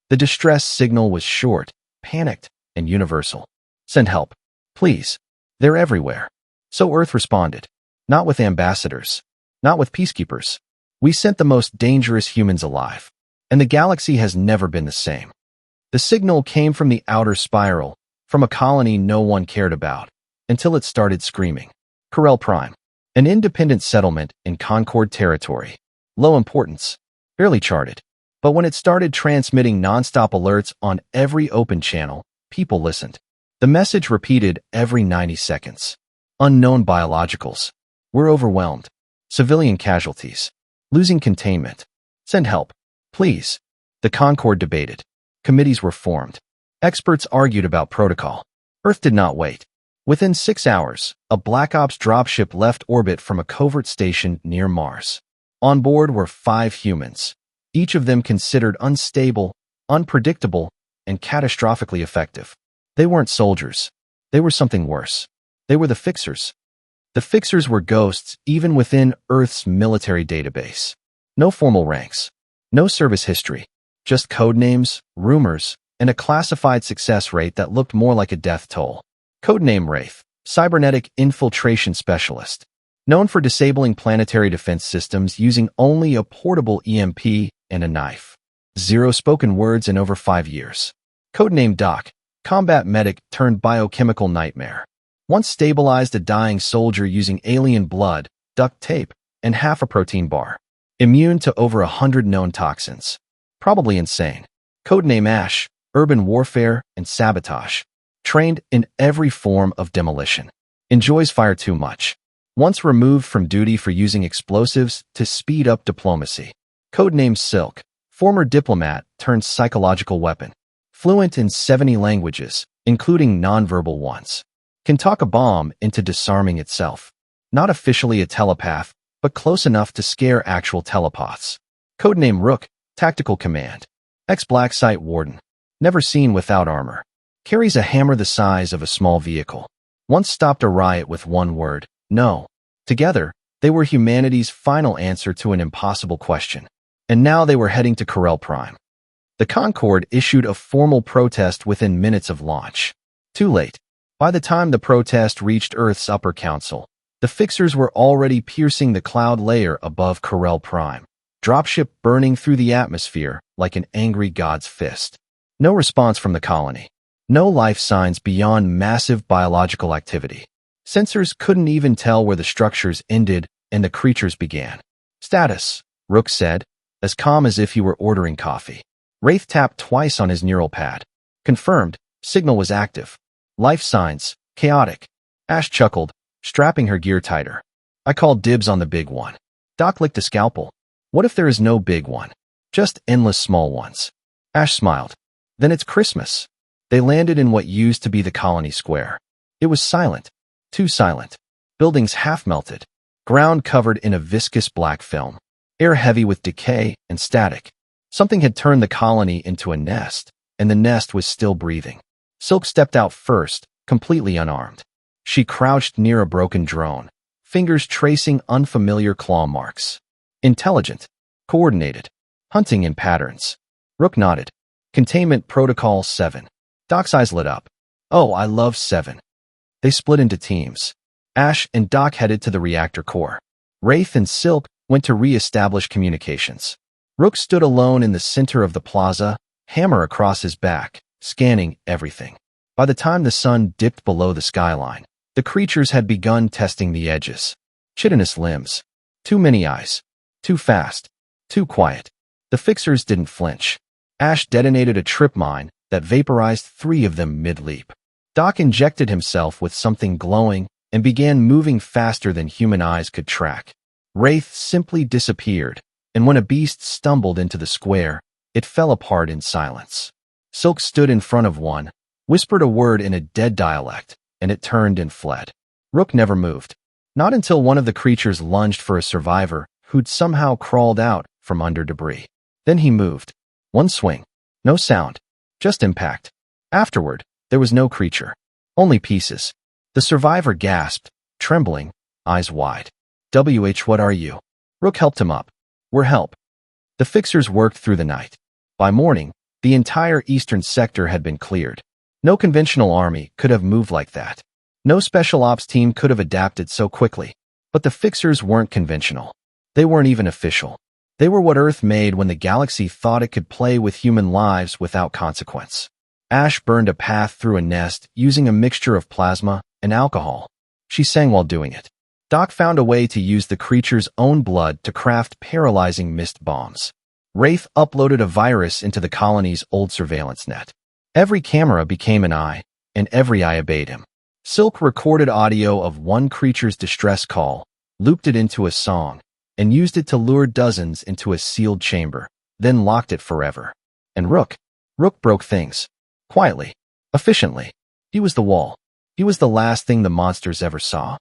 The distress signal was short, panicked, and universal. Send help, please. They're everywhere. So Earth responded. Not with ambassadors. Not with peacekeepers. We sent the most dangerous humans alive. And the galaxy has never been the same. The signal came from the outer spiral, from a colony no one cared about, until it started screaming. Corel Prime. An independent settlement in Concord territory. Low importance. Barely charted. But when it started transmitting nonstop alerts on every open channel, people listened. The message repeated every 90 seconds. Unknown biologicals. We're overwhelmed. Civilian casualties. Losing containment. Send help, please. The Concord debated. Committees were formed. Experts argued about protocol. Earth did not wait. Within 6 hours, a Black Ops dropship left orbit from a covert station near Mars. On board were 5 humans, each of them considered unstable, unpredictable, and catastrophically effective. They weren't soldiers. They were something worse. They were the Fixers. The Fixers were ghosts even within Earth's military database. No formal ranks. No service history. Just code names, rumors, and a classified success rate that looked more like a death toll. Codename Wraith, Cybernetic Infiltration Specialist. Known for disabling planetary defense systems using only a portable EMP and a knife. 0 spoken words in over 5 years. Codename Doc, Combat Medic turned biochemical nightmare. Once stabilized a dying soldier using alien blood, duct tape, and half a protein bar. Immune to over 100 known toxins. Probably insane. Codename Ash, Urban Warfare and Sabotage. Trained in every form of demolition. Enjoys fire too much. Once removed from duty for using explosives to speed up diplomacy. Codename Silk, former diplomat turned psychological weapon. Fluent in 70 languages, including nonverbal ones. Can talk a bomb into disarming itself. Not officially a telepath, but close enough to scare actual telepaths. Codename Rook, Tactical Command. Ex-Black Site Warden. Never seen without armor. Carries a hammer the size of a small vehicle. Once stopped a riot with one word, no. Together, they were humanity's final answer to an impossible question. And now they were heading to Corel Prime. The Concorde issued a formal protest within minutes of launch. Too late. By the time the protest reached Earth's upper council, the Fixers were already piercing the cloud layer above Corel Prime. Dropship burning through the atmosphere like an angry god's fist. No response from the colony. No life signs beyond massive biological activity. Sensors couldn't even tell where the structures ended and the creatures began. Status, Rook said, as calm as if he were ordering coffee. Wraith tapped twice on his neural pad. Confirmed, signal was active. Life signs, chaotic. Ash chuckled, strapping her gear tighter. I called dibs on the big one. Doc licked a scalpel. What if there is no big one? Just endless small ones. Ash smiled. Then it's Christmas. They landed in what used to be the colony square. It was silent. Too silent. Buildings half melted. Ground covered in a viscous black film. Air heavy with decay and static. Something had turned the colony into a nest, and the nest was still breathing. Silk stepped out first, completely unarmed. She crouched near a broken drone, fingers tracing unfamiliar claw marks. Intelligent. Coordinated. Hunting in patterns. Rook nodded. Containment Protocol 7. Doc's eyes lit up. Oh, I love 7. They split into teams. Ash and Doc headed to the reactor core. Wraith and Silk went to re-establish communications. Rook stood alone in the center of the plaza, hammer across his back, scanning everything. By the time the sun dipped below the skyline, the creatures had begun testing the edges. Chitinous limbs. Too many eyes. Too fast. Too quiet. The Fixers didn't flinch. Ash detonated a trip mine that vaporized 3 of them mid-leap. Doc injected himself with something glowing and began moving faster than human eyes could track. Wraith simply disappeared, and when a beast stumbled into the square, it fell apart in silence. Silk stood in front of one, whispered a word in a dead dialect, and it turned and fled. Rook never moved. Not until one of the creatures lunged for a survivor who'd somehow crawled out from under debris. Then he moved. One swing. No sound. Just impact. Afterward, there was no creature. Only pieces. The survivor gasped, trembling, eyes wide. What are you? Rook helped him up. We're help. The Fixers worked through the night. By morning, The entire eastern sector had been cleared. No conventional army could have moved like that. No special ops team could have adapted so quickly. But the fixers weren't conventional. They weren't even official. They were what Earth made when the galaxy thought it could play with human lives without consequence. Ash burned a path through a nest using a mixture of plasma and alcohol. She sang while doing it. Doc found a way to use the creature's own blood to craft paralyzing mist bombs. Wraith uploaded a virus into the colony's old surveillance net. Every camera became an eye, and every eye obeyed him. Silk recorded audio of one creature's distress call, looped it into a song, and used it to lure dozens into a sealed chamber, then locked it forever. And Rook broke things. Quietly. Efficiently. He was the wall. He was the last thing the monsters ever saw.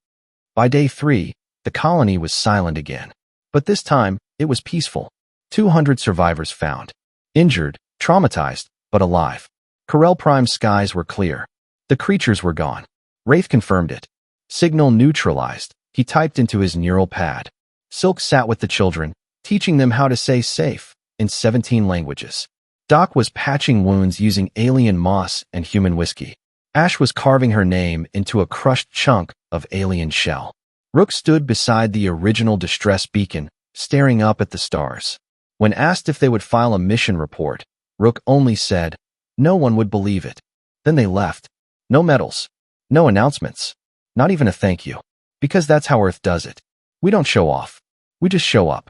By day 3, the colony was silent again. But this time, it was peaceful. 200 survivors found. Injured, traumatized, but alive. Corel Prime's skies were clear. The creatures were gone. Wraith confirmed it. Signal neutralized, he typed into his neural pad. Silk sat with the children, teaching them how to say safe in 17 languages. Doc was patching wounds using alien moss and human whiskey. Ash was carving her name into a crushed chunk of alien shell. Rook stood beside the original distress beacon, staring up at the stars. When asked if they would file a mission report, Rook only said, "No one would believe it." Then they left. No medals. No announcements. Not even a thank you. Because that's how Earth does it. We don't show off. We just show up.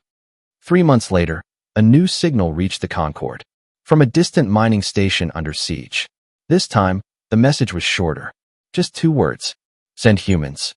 3 months later, a new signal reached the Concord. From a distant mining station under siege. This time, the message was shorter. Just 2 words. Send humans.